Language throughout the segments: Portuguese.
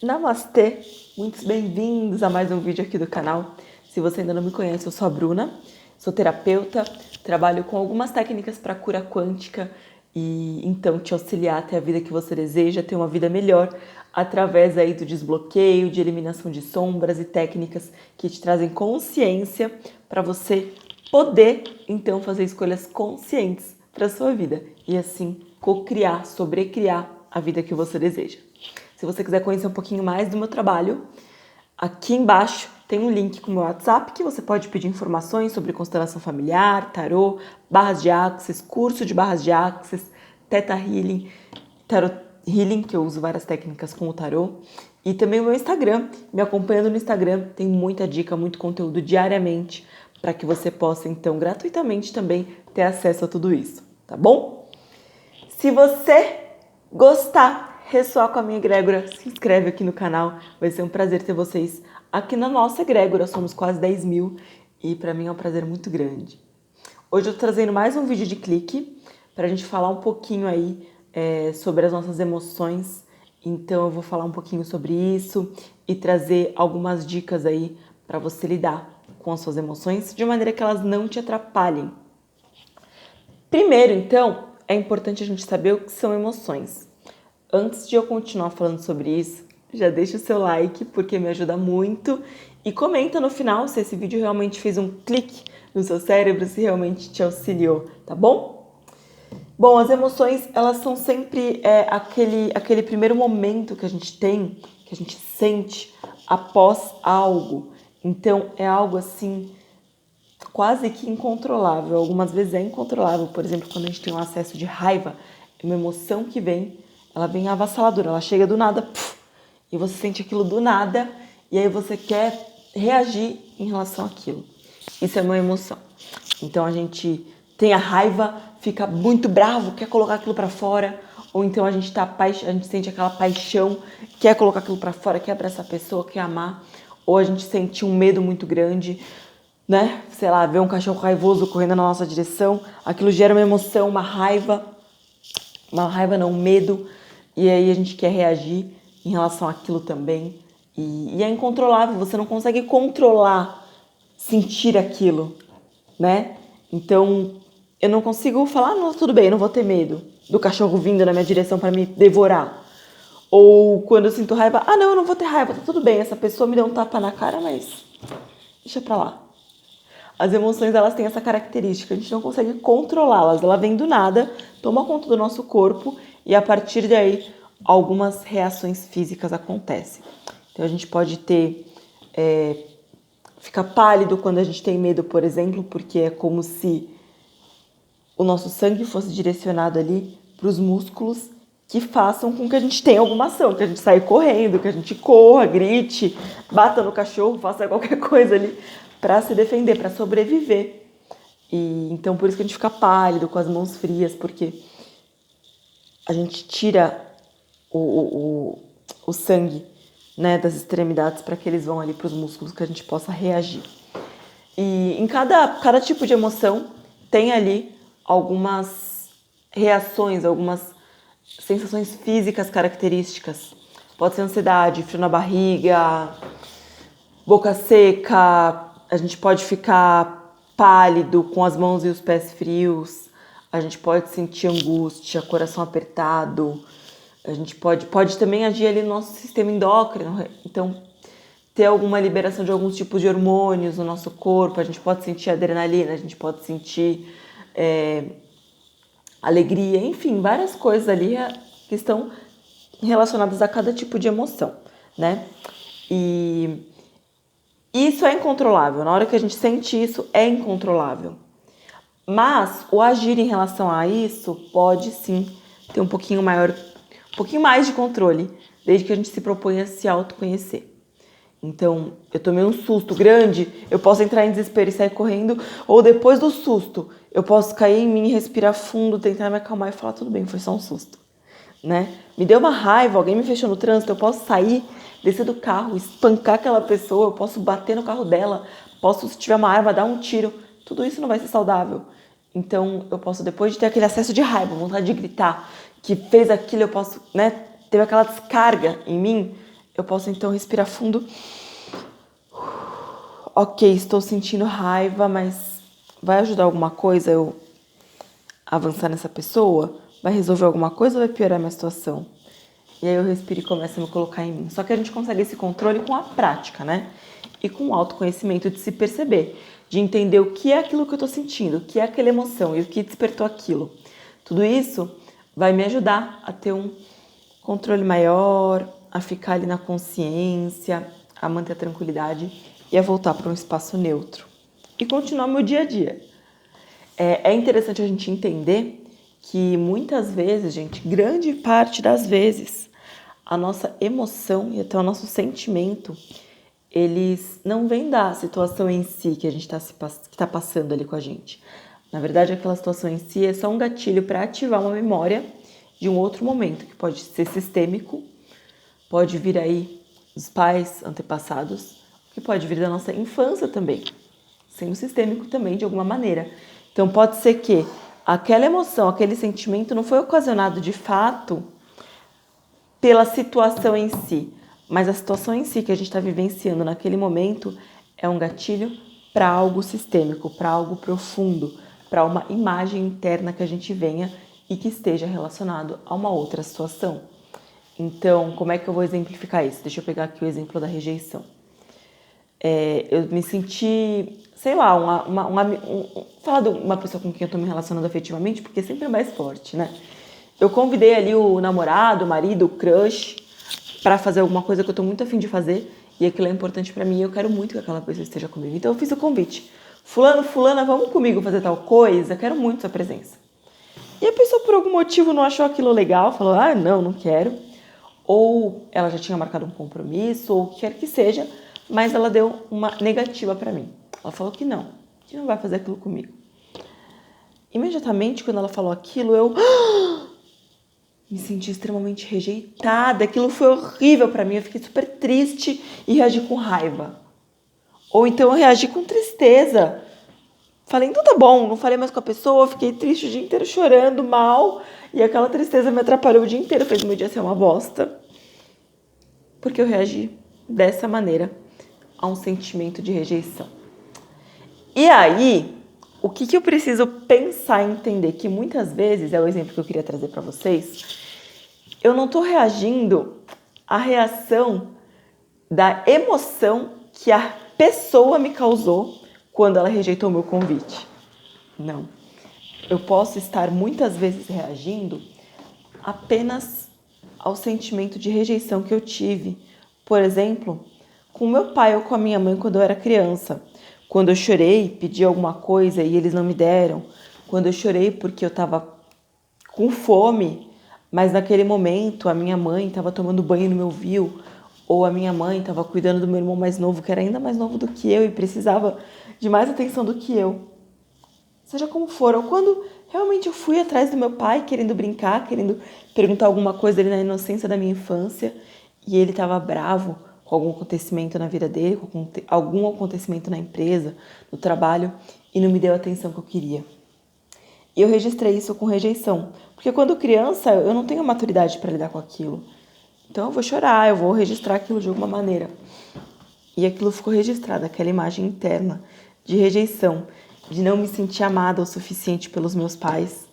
Namastê! Muitos bem-vindos a mais um vídeo aqui do canal. Se você ainda não me conhece, eu sou a Bruna, sou terapeuta, trabalho com algumas técnicas para cura quântica e então te auxiliar a ter a vida que você deseja, ter uma vida melhor através aí do desbloqueio, de eliminação de sombras e técnicas que te trazem consciência para você poder então fazer escolhas conscientes para a sua vida e assim co-criar, sobrecriar a vida que você deseja. Se você quiser conhecer um pouquinho mais do meu trabalho, aqui embaixo tem um link com o meu WhatsApp que você pode pedir informações sobre constelação familiar, tarô, barras de axis, curso de barras de axis, Theta Healing, Tarot Healing, que eu uso várias técnicas com o tarô, e também o meu Instagram. Me acompanhando no Instagram, tem muita dica, muito conteúdo diariamente para que você possa então gratuitamente também ter acesso a tudo isso, tá bom? Se você gostar, ressoar com a minha egrégora, se inscreve aqui no canal. Vai ser um prazer ter vocês aqui na nossa egrégora. Somos quase 10 mil e para mim é um prazer muito grande. Hoje eu tô trazendo mais um vídeo de clique para a gente falar um pouquinho aí sobre as nossas emoções. Então eu vou falar um pouquinho sobre isso e trazer algumas dicas aí para você lidar com as suas emoções de maneira que elas não te atrapalhem. Primeiro, então, é importante a gente saber o que são emoções. Antes de eu continuar falando sobre isso, já deixa o seu like porque me ajuda muito e comenta no final se esse vídeo realmente fez um clique no seu cérebro, se realmente te auxiliou, tá bom? Bom, as emoções, elas são sempre aquele primeiro momento que a gente tem, que a gente sente após algo. Então, é algo assim quase que incontrolável. Algumas vezes é incontrolável. Por exemplo, quando a gente tem um acesso de raiva, é uma emoção que vem, ela vem avassaladora, ela chega do nada, e você sente aquilo do nada, e aí você quer reagir em relação àquilo. Isso é uma emoção. Então a gente tem a raiva, fica muito bravo, quer colocar aquilo para fora, ou então a gente sente aquela paixão, quer colocar aquilo para fora, quer abraçar a pessoa, quer amar, ou a gente sente um medo muito grande, né? Sei lá, ver um cachorro raivoso correndo na nossa direção, aquilo gera uma emoção, uma raiva não, um medo, e aí a gente quer reagir em relação àquilo também. E é incontrolável, você não consegue controlar, sentir aquilo, né? Então, eu não consigo falar, não, tudo bem, eu não vou ter medo do cachorro vindo na minha direção para me devorar. Ou quando eu sinto raiva, não, eu não vou ter raiva, tá tudo bem, essa pessoa me deu um tapa na cara, mas deixa pra lá. As emoções, elas têm essa característica, a gente não consegue controlá-las, ela vem do nada, toma conta do nosso corpo e a partir daí algumas reações físicas acontecem. Então a gente pode ficar pálido quando a gente tem medo, por exemplo, porque é como se o nosso sangue fosse direcionado ali para os músculos que façam com que a gente tenha alguma ação, que a gente saia correndo, que a gente corra, grite, bata no cachorro, faça qualquer coisa ali para se defender, para sobreviver. E então por isso que a gente fica pálido, com as mãos frias, porque a gente tira o sangue, né, das extremidades para que eles vão ali para os músculos, que a gente possa reagir. E em cada tipo de emoção tem ali algumas reações, algumas sensações físicas características. Pode ser ansiedade, frio na barriga, boca seca, a gente pode ficar pálido, com as mãos e os pés frios, a gente pode sentir angústia, coração apertado, a gente pode também agir ali no nosso sistema endócrino, então ter alguma liberação de alguns tipos de hormônios no nosso corpo, a gente pode sentir adrenalina, a gente pode sentir alegria, enfim, várias coisas ali que estão relacionadas a cada tipo de emoção, né? E isso é incontrolável, na hora que a gente sente isso, é incontrolável. Mas o agir em relação a isso pode sim ter um pouquinho mais de controle, desde que a gente se proponha a se autoconhecer. Então, eu tomei um susto grande, eu posso entrar em desespero e sair correndo, ou depois do susto, eu posso cair em mim, respirar fundo, tentar me acalmar e falar, tudo bem, foi só um susto, né? Me deu uma raiva, alguém me fechou no trânsito, eu posso sair, descer do carro, espancar aquela pessoa, eu posso bater no carro dela, posso, se tiver uma arma, dar um tiro, tudo isso não vai ser saudável. Então, eu posso, depois de ter aquele acesso de raiva, vontade de gritar, que fez aquilo, eu posso, né, teve aquela descarga em mim, eu posso então respirar fundo. Ok, estou sentindo raiva, mas vai ajudar alguma coisa eu avançar nessa pessoa? Vai resolver alguma coisa ou vai piorar a minha situação? E aí eu respiro e começo a me colocar em mim. Só que a gente consegue esse controle com a prática, né? E com o autoconhecimento de se perceber, de entender o que é aquilo que eu tô sentindo, o que é aquela emoção e o que despertou aquilo. Tudo isso vai me ajudar a ter um controle maior, a ficar ali na consciência, a manter a tranquilidade e a voltar para um espaço neutro. E continuar meu dia a dia. É interessante a gente entender que muitas vezes, gente, grande parte das vezes, a nossa emoção e até o nosso sentimento, eles não vêm da situação em si que a gente está passando ali com a gente. Na verdade, aquela situação em si é só um gatilho para ativar uma memória de um outro momento, que pode ser sistêmico, pode vir aí dos pais antepassados, que pode vir da nossa infância também, sendo sistêmico também de alguma maneira. Então pode ser que aquela emoção, aquele sentimento não foi ocasionado de fato pela situação em si, mas a situação em si que a gente está vivenciando naquele momento é um gatilho para algo sistêmico, para algo profundo, para uma imagem interna que a gente venha e que esteja relacionado a uma outra situação. Então, como é que eu vou exemplificar isso? Deixa eu pegar aqui o exemplo da rejeição. Eu me senti, sei lá, falar de uma pessoa com quem eu estou me relacionando afetivamente, porque é sempre mais forte, né? Eu convidei ali o namorado, o marido, o crush, para fazer alguma coisa que eu tô muito afim de fazer e aquilo é importante para mim e eu quero muito que aquela pessoa esteja comigo. Então eu fiz o convite. Fulano, fulana, vamos comigo fazer tal coisa? Quero muito sua presença. E a pessoa por algum motivo não achou aquilo legal, falou, não quero. Ou ela já tinha marcado um compromisso, ou o que quer que seja, mas ela deu uma negativa para mim. Ela falou que não vai fazer aquilo comigo. Imediatamente, quando ela falou aquilo, eu me senti extremamente rejeitada. Aquilo foi horrível pra mim. Eu fiquei super triste e reagi com raiva. Ou então eu reagi com tristeza. Falei, então tá bom, não falei mais com a pessoa. Fiquei triste o dia inteiro chorando, mal. E aquela tristeza me atrapalhou o dia inteiro. Fez meu dia ser uma bosta. Porque eu reagi dessa maneira a um sentimento de rejeição. E aí, o que eu preciso pensar e entender? Que muitas vezes, é o exemplo que eu queria trazer pra vocês, eu não estou reagindo à reação da emoção que a pessoa me causou quando ela rejeitou o meu convite. Não. Eu posso estar muitas vezes reagindo apenas ao sentimento de rejeição que eu tive. Por exemplo, com meu pai ou com a minha mãe quando eu era criança. Quando eu chorei, pedi alguma coisa e eles não me deram. Quando eu chorei porque eu estava com fome, mas naquele momento a minha mãe estava tomando banho no meu viu, ou a minha mãe estava cuidando do meu irmão mais novo, que era ainda mais novo do que eu e precisava de mais atenção do que eu. Seja como for, ou quando realmente eu fui atrás do meu pai querendo brincar, querendo perguntar alguma coisa ali na inocência da minha infância, e ele estava bravo com algum acontecimento na vida dele, com algum acontecimento na empresa, no trabalho, e não me deu a atenção que eu queria. E eu registrei isso com rejeição. Porque quando criança, eu não tenho maturidade para lidar com aquilo. Então eu vou chorar, eu vou registrar aquilo de alguma maneira. E aquilo ficou registrado, aquela imagem interna de rejeição, de não me sentir amada o suficiente pelos meus pais,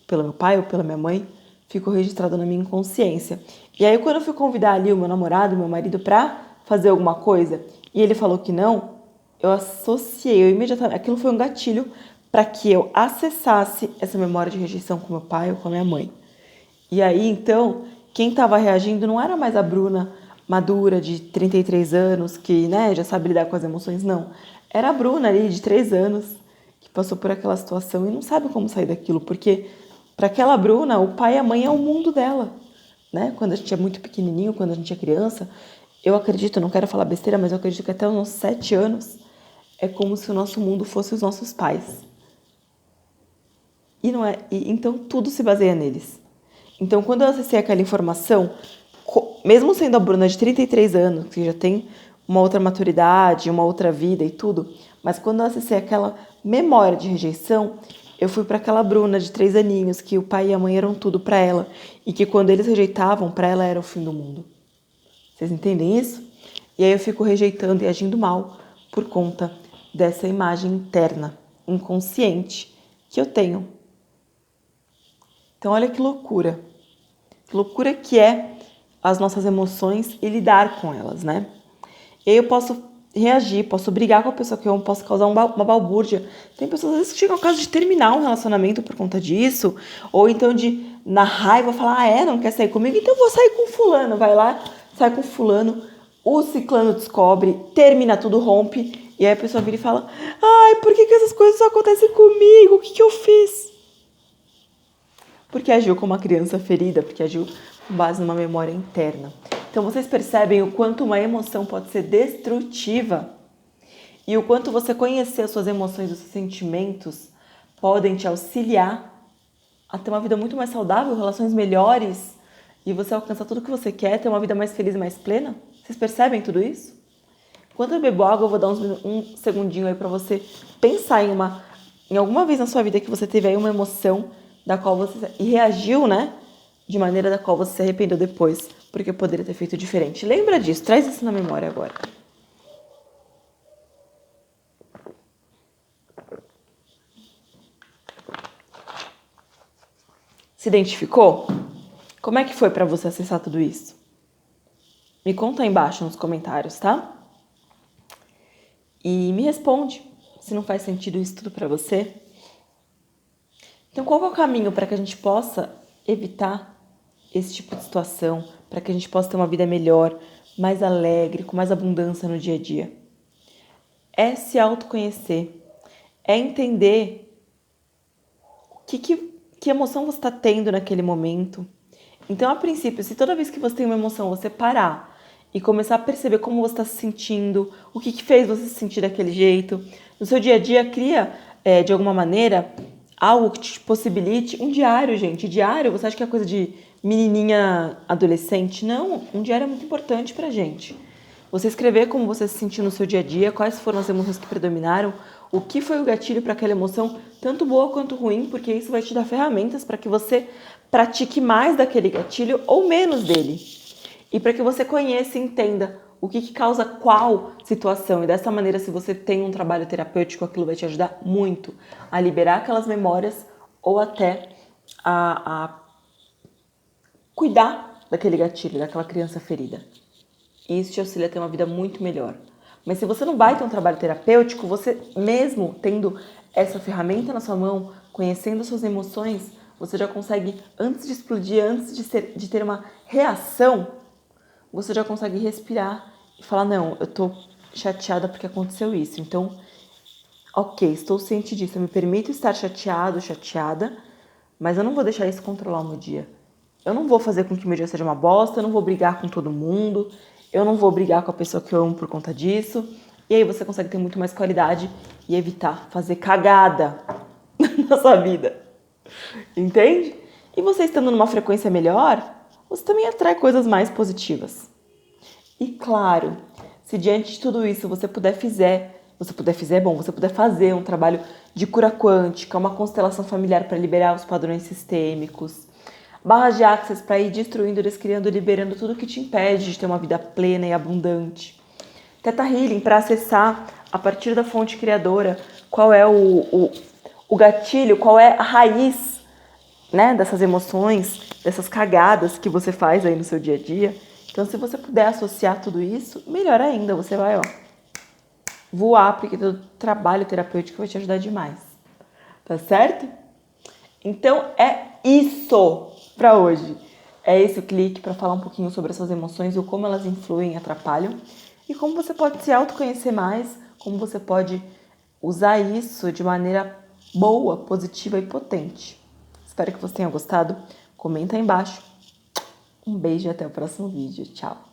pelo meu pai ou pela minha mãe, ficou registrado na minha inconsciência. E aí quando eu fui convidar ali o meu namorado, o meu marido para fazer alguma coisa, e ele falou que não, eu associei, eu imediatamente, aquilo foi um gatilho para que eu acessasse essa memória de rejeição com meu pai ou com a minha mãe. E aí, então, quem estava reagindo não era mais a Bruna madura, de 33 anos, que já sabe lidar com as emoções, não. Era a Bruna ali, de 3 anos, que passou por aquela situação e não sabe como sair daquilo, porque para aquela Bruna, o pai e a mãe é o mundo dela. Quando a gente é muito pequenininho, quando a gente é criança, eu acredito, não quero falar besteira, mas eu acredito que até os nossos 7 anos é como se o nosso mundo fosse os nossos pais. E não é, então tudo se baseia neles. Então quando eu acessei aquela informação, mesmo sendo a Bruna de 33 anos, que já tem uma outra maturidade, uma outra vida e tudo, mas quando eu acessei aquela memória de rejeição, eu fui para aquela Bruna de 3 aninhos, que o pai e a mãe eram tudo para ela, e que quando eles rejeitavam, para ela era o fim do mundo. Vocês entendem isso? E aí eu fico rejeitando e agindo mal por conta dessa imagem interna, inconsciente, que eu tenho. Então olha que loucura. Que loucura que é as nossas emoções e lidar com elas, né? E aí eu posso reagir, posso brigar com a pessoa que eu amo, posso causar uma balbúrdia. Tem pessoas às vezes que chegam ao caso de terminar um relacionamento por conta disso, ou então de, na raiva, falar, não quer sair comigo? Então eu vou sair com fulano. Vai lá, sai com fulano, o ciclano descobre, termina tudo, rompe, e aí a pessoa vira e fala, por que essas coisas só acontecem comigo? O que eu fiz? Porque agiu como uma criança ferida, porque agiu com base numa memória interna. Então vocês percebem o quanto uma emoção pode ser destrutiva e o quanto você conhecer as suas emoções, os seus sentimentos podem te auxiliar a ter uma vida muito mais saudável, relações melhores e você alcançar tudo o que você quer, ter uma vida mais feliz e mais plena? Vocês percebem tudo isso? Enquanto eu bebo água, eu vou dar um segundinho aí pra você pensar em alguma vez na sua vida que você teve aí uma emoção da qual você e reagiu, né? De maneira da qual você se arrependeu depois, porque poderia ter feito diferente. Lembra disso, traz isso na memória agora. Se identificou? Como é que foi pra você acessar tudo isso? Me conta aí embaixo nos comentários, tá? E me responde se não faz sentido isso tudo pra você. Então, qual é o caminho para que a gente possa evitar esse tipo de situação, para que a gente possa ter uma vida melhor, mais alegre, com mais abundância no dia a dia? É se autoconhecer, é entender que emoção você está tendo naquele momento. Então, a princípio, se toda vez que você tem uma emoção, você parar e começar a perceber como você está se sentindo, o que fez você se sentir daquele jeito, no seu dia a dia, cria, de alguma maneira, algo que te possibilite um diário, gente. Diário, você acha que é coisa de menininha adolescente? Não, um diário é muito importante pra gente. Você escrever como você se sentiu no seu dia a dia, quais foram as emoções que predominaram, o que foi o gatilho para aquela emoção, tanto boa quanto ruim, porque isso vai te dar ferramentas para que você pratique mais daquele gatilho ou menos dele. E para que você conheça e entenda o que causa qual situação. E dessa maneira, se você tem um trabalho terapêutico, aquilo vai te ajudar muito a liberar aquelas memórias ou até a cuidar daquele gatilho, daquela criança ferida. E isso te auxilia a ter uma vida muito melhor. Mas se você não vai ter um trabalho terapêutico, você mesmo tendo essa ferramenta na sua mão, conhecendo as suas emoções, você já consegue, antes de explodir, antes de ter uma reação, você já consegue respirar e falar, não, eu tô chateada porque aconteceu isso. Então, ok, estou ciente disso, eu me permito estar chateado, chateada, mas eu não vou deixar isso controlar o meu dia. Eu não vou fazer com que meu dia seja uma bosta, eu não vou brigar com todo mundo, eu não vou brigar com a pessoa que eu amo por conta disso. E aí você consegue ter muito mais qualidade e evitar fazer cagada na sua vida. Entende? E você estando numa frequência melhor, você também atrai coisas mais positivas. E claro, se diante de tudo isso você puder fazer um trabalho de cura quântica, uma constelação familiar para liberar os padrões sistêmicos, barras de axis para ir destruindo, descriando, liberando tudo que te impede de ter uma vida plena e abundante. Theta Healing para acessar a partir da fonte criadora qual é o gatilho, qual é a raiz, né, dessas emoções, dessas cagadas que você faz aí no seu dia a dia. Então, se você puder associar tudo isso, melhor ainda, você vai, voar, porque o trabalho terapêutico vai te ajudar demais. Tá certo? Então, é isso para hoje. É esse o clique para falar um pouquinho sobre as suas emoções e como elas influem e atrapalham. E como você pode se autoconhecer mais, como você pode usar isso de maneira boa, positiva e potente. Espero que você tenha gostado. Comenta aí embaixo. Um beijo e até o próximo vídeo. Tchau!